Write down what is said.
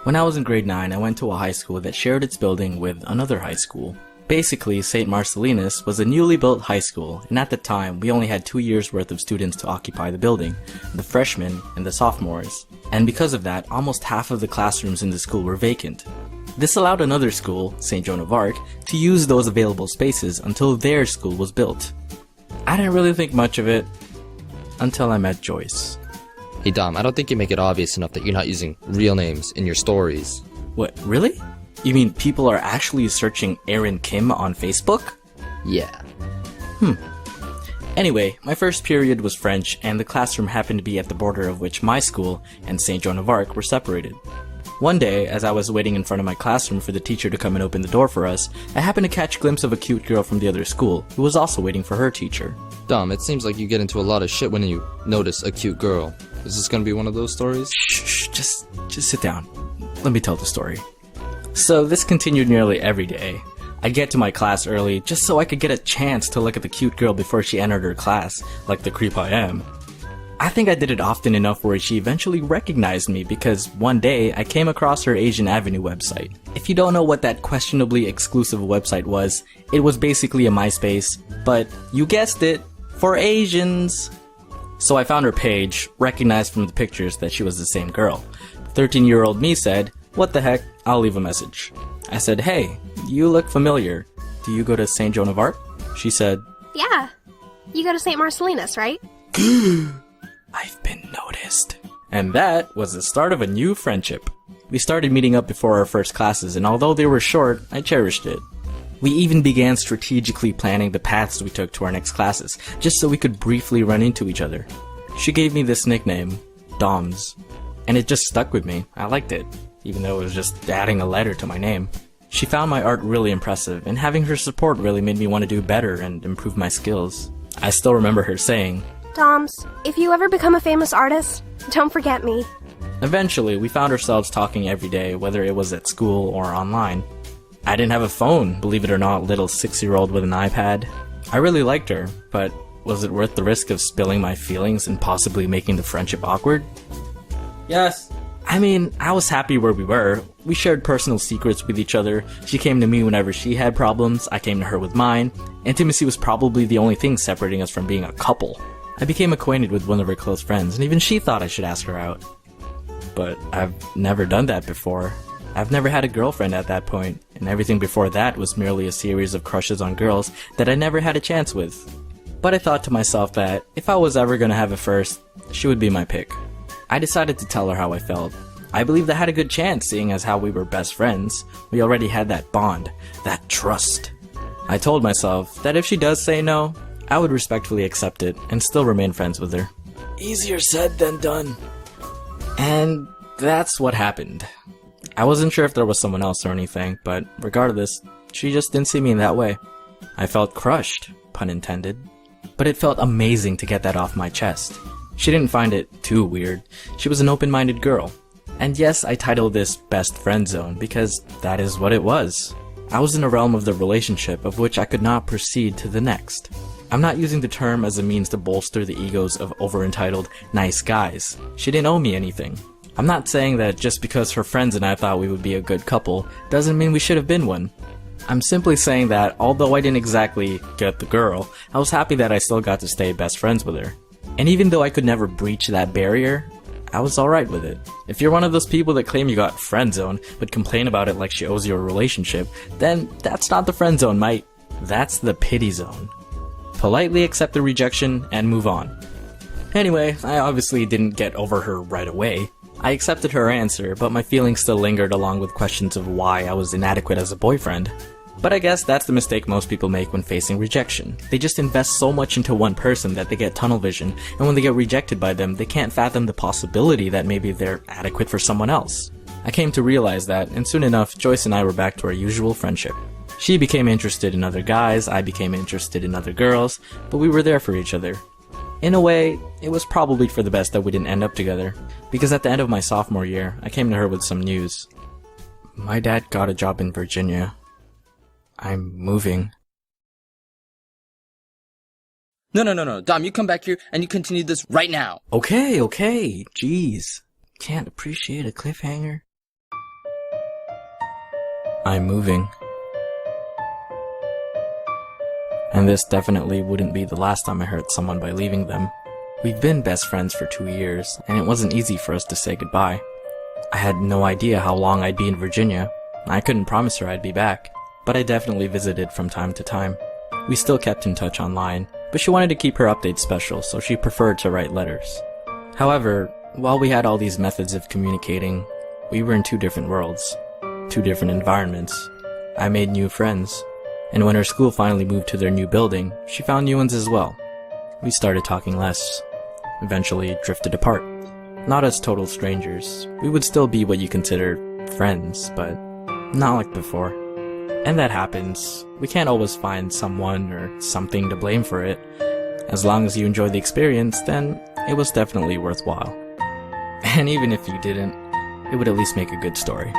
When I was in grade 9, I went to a high school that shared its building with another high school. Basically, St. Marcellinus was a newly built high school, and at the time, we only had 2 years worth of students to occupy the building, the freshmen and the sophomores. And because of that, almost half of the classrooms in the school were vacant. This allowed another school, St. Joan of Arc, to use those available spaces until their school was built. I didn't really think much of it until I met Joyce. Hey Dom, I don't think you make it obvious enough that you're not using real names in your stories. What, really? You mean people are actually searching Aaron Kim on Facebook? Yeah. Anyway, my first period was French, and the classroom happened to be at the border of which my school and St. Joan of Arc were separated. One day, as I was waiting in front of my classroom for the teacher to come and open the door for us, I happened to catch a glimpse of a cute girl from the other school, who was also waiting for her teacher. Dom, it seems like you get into a lot of shit when you notice a cute girl. Is this gonna be one of those stories? Shh, just sit down. Let me tell the story. So this continued nearly every day. I'd get to my class early just so I could get a chance to look at the cute girl before she entered her class, like the creep I am. I think I did it often enough where she eventually recognized me because one day I came across her Asian Avenue website. If you don't know what that questionably exclusive website was, it was basically a MySpace, but you guessed it, for Asians. So I found her page, recognized from the pictures that she was the same girl. 13-year-old me said, "What the heck, I'll leave a message." I said, "Hey, you look familiar. Do you go to St. Joan of Arc?" She said, Yeah. You go to St. Marcellinus, right? "I've been noticed." And that was the start of a new friendship. We started meeting up before our first classes, and although they were short, I cherished it. We even began strategically planning the paths we took to our next classes, just so we could briefly run into each other. She gave me this nickname, Doms, and it just stuck with me. I liked it, even though it was just adding a letter to my name. She found my art really impressive, and having her support really made me want to do better and improve my skills. I still remember her saying, Doms, if you ever become a famous artist, don't forget me. Eventually, we found ourselves talking every day, whether it was at school or online. I didn't have a phone, believe it or not, little 6-year-old with an iPad. I really liked her, but was it worth the risk of spilling my feelings and possibly making the friendship awkward? Yes. I mean, I was happy where we were. We shared personal secrets with each other. She came to me whenever she had problems. I came to her with mine. Intimacy was probably the only thing separating us from being a couple. I became acquainted with one of her close friends, and even she thought I should ask her out. But I've never done that before. I've never had a girlfriend at that point, and everything before that was merely a series of crushes on girls that I never had a chance with. But I thought to myself that if I was ever gonna have a first, she would be my pick. I decided to tell her how I felt. I believed I had a good chance, seeing as how we were best friends. We already had that bond, that trust. I told myself that if she does say no, I would respectfully accept it and still remain friends with her. Easier said than done. And that's what happened. I wasn't sure if there was someone else or anything, but regardless, she just didn't see me in that way. I felt crushed, pun intended. But it felt amazing to get that off my chest. She didn't find it too weird. She was an open-minded girl. And yes, I titled this Best Friend Zone because that is what it was. I was in a realm of the relationship of which I could not proceed to the next. I'm not using the term as a means to bolster the egos of over-entitled nice guys. She didn't owe me anything. I'm not saying that just because her friends and I thought we would be a good couple doesn't mean we should have been one. I'm simply saying that although I didn't exactly get the girl, I was happy that I still got to stay best friends with her. And even though I could never breach that barrier, I was alright with it. If you're one of those people that claim you got friend zoned but complain about it like she owes you a relationship, then that's not the friend zone, mate. That's the pity zone. Politely accept the rejection and move on. Anyway, I obviously didn't get over her right away. I accepted her answer, but my feelings still lingered along with questions of why I was inadequate as a boyfriend. But I guess that's the mistake most people make when facing rejection. They just invest so much into one person that they get tunnel vision, and when they get rejected by them, they can't fathom the possibility that maybe they're adequate for someone else. I came to realize that, and soon enough, Joyce and I were back to our usual friendship. She became interested in other guys, I became interested in other girls, but we were there for each other. In a way, it was probably for the best that we didn't end up together, because at the end of my sophomore year, I came to her with some news. My dad got a job in Virginia. I'm moving. No. Dom, you come back here and you continue this right now. Okay. Jeez. Can't appreciate a cliffhanger. I'm moving. And this definitely wouldn't be the last time I hurt someone by leaving them. We've been best friends for 2 years, and it wasn't easy for us to say goodbye. I had no idea how long I'd be in Virginia. I couldn't promise her I'd be back, but I definitely visited from time to time. We still kept in touch online, but she wanted to keep her updates special, so she preferred to write letters. However, while we had all these methods of communicating, we were in 2 different worlds, 2 different environments. I made new friends, and when her school finally moved to their new building, she found new ones as well. We started talking less, eventually drifted apart. Not as total strangers, we would still be what you consider friends, but not like before. And that happens. We can't always find someone or something to blame for it. As long as you enjoy the experience, then it was definitely worthwhile. And even if you didn't, it would at least make a good story.